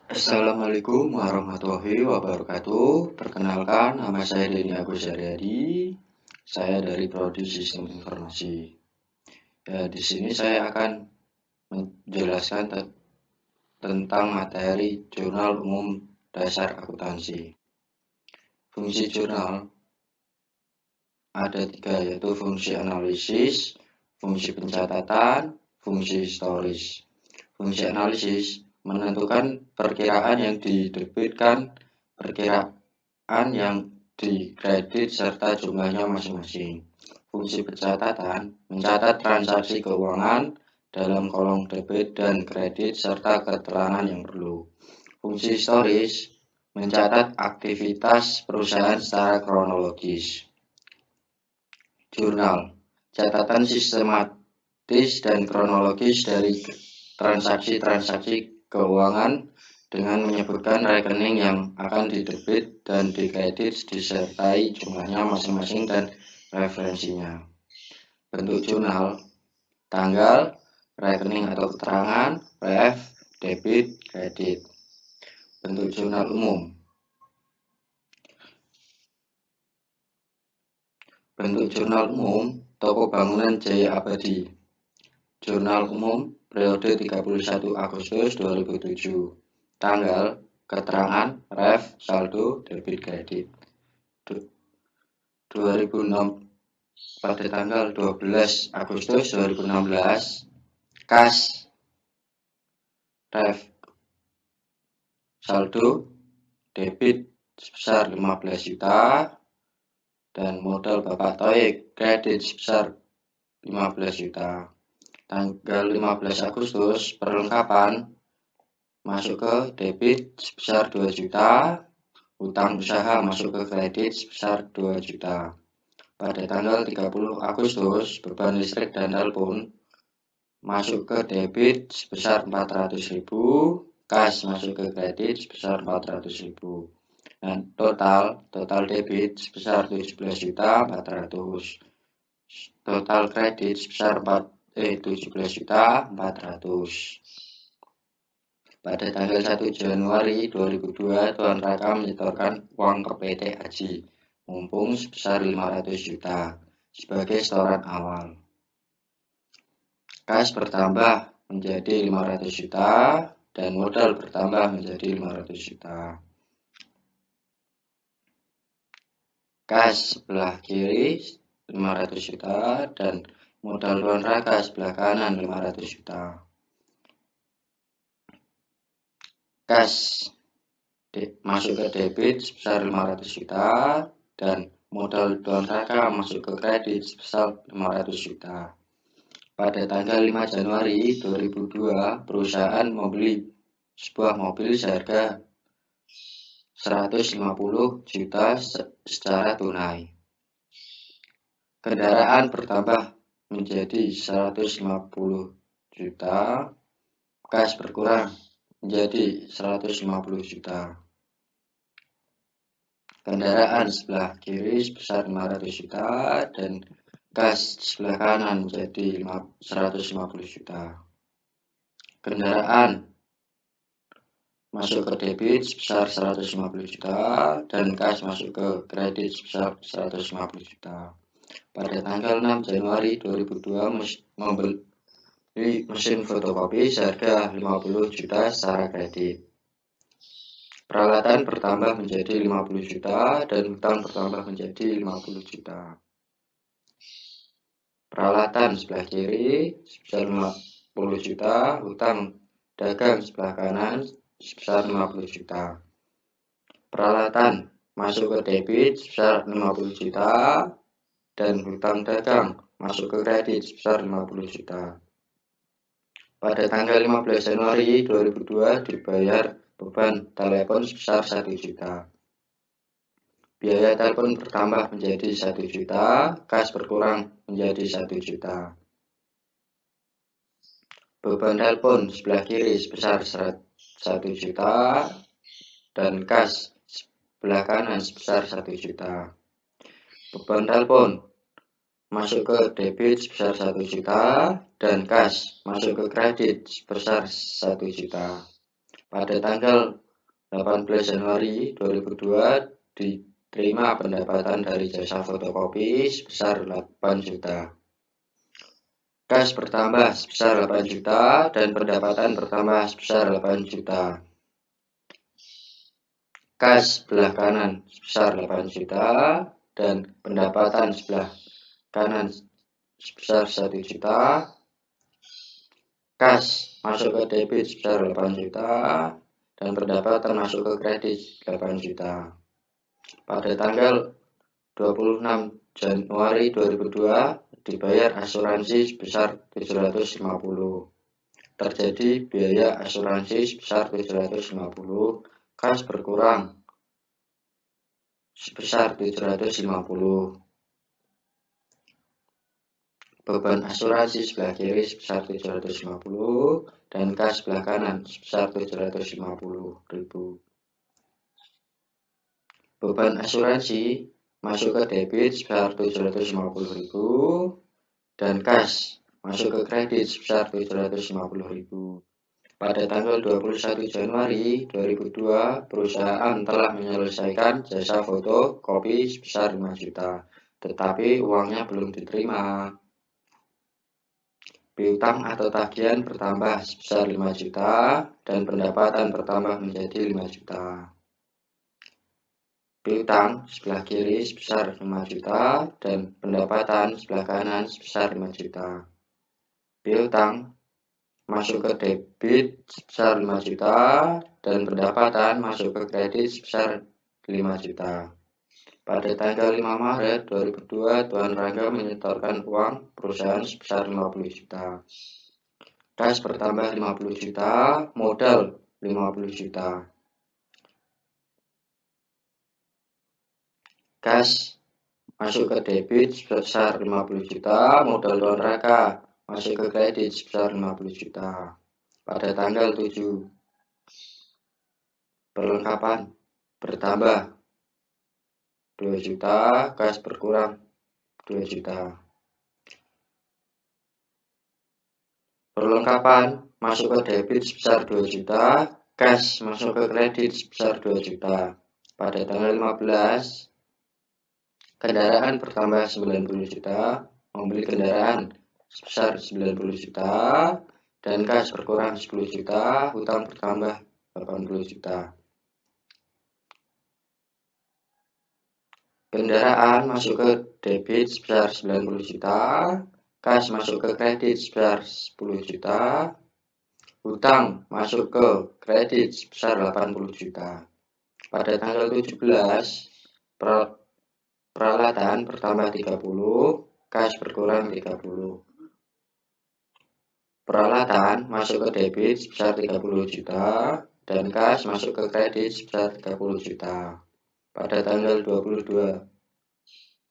Assalamualaikum warahmatullahi wabarakatuh. Perkenalkan, nama saya Denny Agus Haryadi. Saya dari Prodi Sistem Informasi. Ya, di sini saya akan menjelaskan tentang materi Jurnal Umum Dasar Akuntansi. Fungsi jurnal ada tiga, yaitu fungsi analisis, fungsi pencatatan, fungsi historis. Fungsi analisis menentukan perkiraan yang diterbitkan, perkiraan yang dikredit, serta jumlahnya masing-masing. Fungsi pencatatan mencatat transaksi keuangan dalam kolom debit dan kredit serta keterangan yang perlu. Fungsi historis mencatat aktivitas perusahaan secara kronologis. Jurnal, catatan sistematis dan kronologis dari transaksi-transaksi keuangan dengan menyebutkan rekening yang akan didebit dan dikredit disertai jumlahnya masing-masing dan referensinya. Bentuk jurnal, tanggal, rekening atau keterangan, ref, debit, kredit. Bentuk jurnal umum. Bentuk jurnal umum, toko bangunan Jaya Abadi. Jurnal umum periode 31 Agustus 2007. Tanggal, keterangan, ref, saldo, debit, kredit. 2006 pada tanggal 12 Agustus 2016, kas, ref, saldo, debit sebesar 15 juta, dan modal Bapak Toyik kredit sebesar 15 juta. Tanggal 15 Agustus perlengkapan masuk ke debit sebesar 2 juta, utang usaha masuk ke kredit sebesar 2 juta. Pada tanggal 30 Agustus beban listrik dan telepon masuk ke debit sebesar 400.000, kas masuk ke kredit sebesar 400.000. Dan total debit sebesar 17.400.000. Total kredit sebesar 17.400.000. Pada tanggal 1 Januari 2002, Tuan Raka menyetorkan uang ke PT Aji Mumpung sebesar 500 juta sebagai setoran awal. Kas bertambah menjadi 500 juta dan modal bertambah menjadi 500 juta. Kas sebelah kiri 500 juta dan modal Tuan Raka sebelah kanan 500 juta. Kas masuk ke debit sebesar 500 juta dan modal Tuan Raka masuk ke kredit sebesar 500 juta. Pada tanggal 5 Januari 2002, perusahaan membeli sebuah mobil seharga 150 juta secara tunai. Kendaraan bertambah menjadi 150 juta, kas berkurang menjadi 150 juta. Kendaraan sebelah kiri sebesar 500 juta dan kas sebelah kanan menjadi 150 juta. Kendaraan masuk ke debit sebesar 150 juta dan kas masuk ke kredit sebesar 150 juta. Pada tanggal 6 Januari 2002 membeli mesin fotokopi seharga 50 juta secara kredit. Peralatan bertambah menjadi 50 juta dan hutang bertambah menjadi 50 juta. Peralatan sebelah kiri sebesar 50 juta, hutang dagang sebelah kanan sebesar 50 juta. Peralatan masuk ke debit sebesar 50 juta dan hutang dagang masuk ke kredit sebesar 50 juta. Pada tanggal 15 Januari 2002 dibayar beban telepon sebesar 1 juta. Biaya telepon bertambah menjadi 1 juta, kas berkurang menjadi 1 juta. Beban telepon sebelah kiri sebesar 1 juta dan kas sebelah kanan sebesar 1 juta. Beban telepon masuk ke debit sebesar 1 juta dan kas masuk ke kredit sebesar 1 juta. Pada tanggal 18 Januari 2002 diterima pendapatan dari jasa fotokopi sebesar 8 juta. Kas bertambah sebesar 8 juta dan pendapatan bertambah sebesar 8 juta. Kas sebelah kanan sebesar 8 juta dan pendapatan sebelah kanan sebesar 1 juta. Kas masuk ke debit sebesar 8 juta dan pendapatan masuk ke kredit 8 juta. Pada tanggal 26 Januari 2002 dibayar asuransi sebesar 750. Terjadi biaya asuransi sebesar 750, kas berkurang sebesar 750. Beban asuransi sebelah kiri sebesar 750 dan kas sebelah kanan sebesar 750.000. Beban asuransi masuk ke debit sebesar 750.000 dan kas masuk ke kredit sebesar 750.000. Pada tanggal 21 Januari 2002, perusahaan telah menyelesaikan jasa fotokopi sebesar 5 juta, tetapi uangnya belum diterima. Piutang atau tagihan bertambah sebesar 5 juta dan pendapatan bertambah menjadi 5 juta. Piutang sebelah kiri sebesar 5 juta dan pendapatan sebelah kanan sebesar 5 juta. Piutang masuk ke debit sebesar 5 juta dan pendapatan masuk ke kredit sebesar 5 juta. Pada tanggal 5 Maret 2002, Tuan Rangga menyetorkan uang perusahaan sebesar 50 juta. Kas bertambah 50 juta, modal 50 juta. Kas masuk ke debit sebesar 50 juta, modal Tuan Rangga masuk ke kredit sebesar 50 juta. Pada tanggal 7, perlengkapan bertambah 2 juta, kas berkurang 2 juta. Perlengkapan masuk ke debit sebesar 2 juta, kas masuk ke kredit sebesar 2 juta. Pada tanggal 15, kendaraan bertambah 90 juta, membeli kendaraan sebesar 90 juta, dan kas berkurang 10 juta, hutang bertambah 80 juta. Kendaraan masuk ke debit sebesar 90 juta, kas masuk ke kredit sebesar 10 juta, hutang masuk ke kredit sebesar 80 juta. Pada tanggal 17, peralatan bertambah 30, kas berkurang 30. Peralatan masuk ke debit sebesar 30 juta dan kas masuk ke kredit sebesar 30 juta. Pada tanggal 22,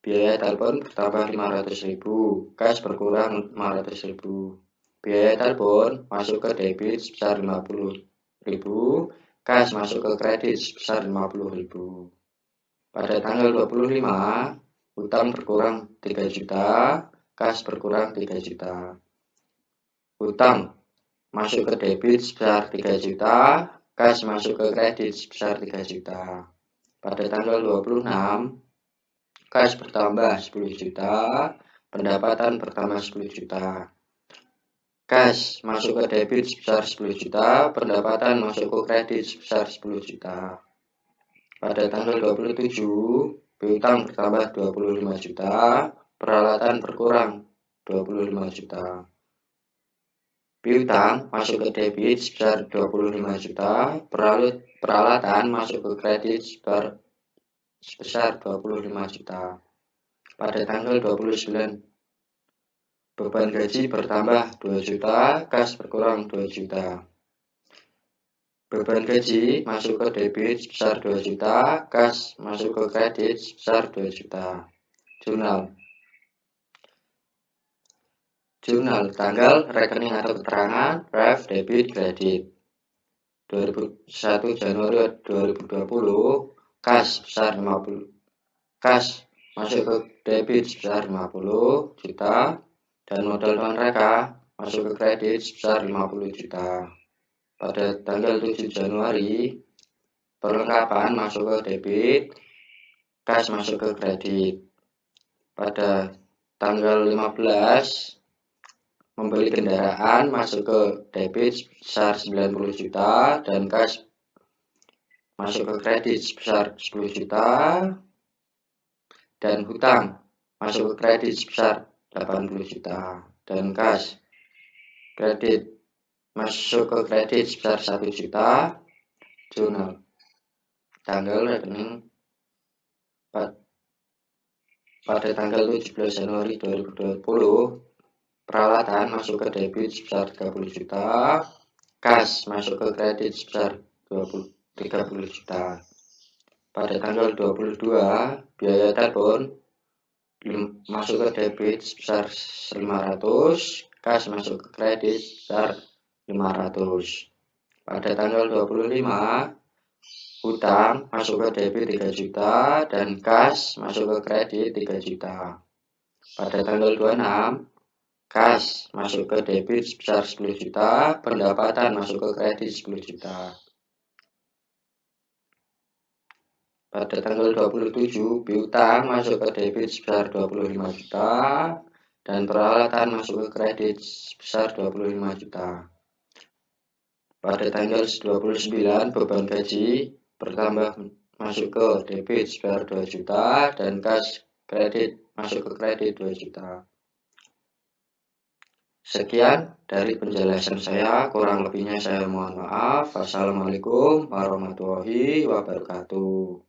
biaya telepon bertambah 500.000, kas berkurang 500.000. Biaya telepon masuk ke debit sebesar 50.000, kas masuk ke kredit sebesar 50.000. Pada tanggal 25, hutang berkurang 3 juta, kas berkurang 3 juta. Hutang masuk ke debit sebesar 3 juta, kas masuk ke kredit sebesar 3 juta. Pada tanggal 26, kas bertambah 10 juta, pendapatan bertambah 10 juta. Kas masuk ke debit sebesar 10 juta, pendapatan masuk ke kredit sebesar 10 juta. Pada tanggal 27, piutang bertambah 25 juta, peralatan berkurang 25 juta. Piutang masuk ke debit sebesar 25 juta, peralatan masuk ke kredit sebesar 25 juta. Pada tanggal 29, beban gaji bertambah 2 juta, kas berkurang 2 juta. Beban gaji masuk ke debit sebesar 2 juta, kas masuk ke kredit sebesar 2 juta. Jurnal tanggal rekening atau keterangan ref debit kredit 1 Januari 2020, kas sebesar 50, kas masuk ke debit sebesar 50 juta dan modal Tuan Rangga masuk ke kredit sebesar 50 juta. Pada tanggal 7 Januari, perlengkapan masuk ke debit, kas masuk ke kredit. Pada tanggal 15, membeli kendaraan masuk ke debit sebesar 90 juta dan kas masuk ke kredit sebesar 10 juta dan hutang masuk ke kredit sebesar 80 juta dan kas kredit masuk ke kredit sebesar 1 juta. Jurnal tanggal rekening pada tanggal 17 Januari 2020, peralatan masuk ke debit sebesar 30 juta, kas masuk ke kredit sebesar 30 juta. Pada tanggal 22, biaya telepon masuk ke debit sebesar 500, kas masuk ke kredit sebesar 500. Pada tanggal 25, hutang masuk ke debit 3 juta dan kas masuk ke kredit 3 juta. Pada tanggal 26, kas masuk ke debit sebesar 10 juta, pendapatan masuk ke kredit 10 juta. Pada tanggal 27, piutang masuk ke debit sebesar 25 juta dan peralatan masuk ke kredit sebesar 25 juta. Pada tanggal 29, beban gaji bertambah masuk ke debit sebesar 2 juta dan kas kredit masuk ke kredit 2 juta. Sekian dari penjelasan saya, kurang lebihnya saya mohon maaf. Wassalamualaikum warahmatullahi wabarakatuh.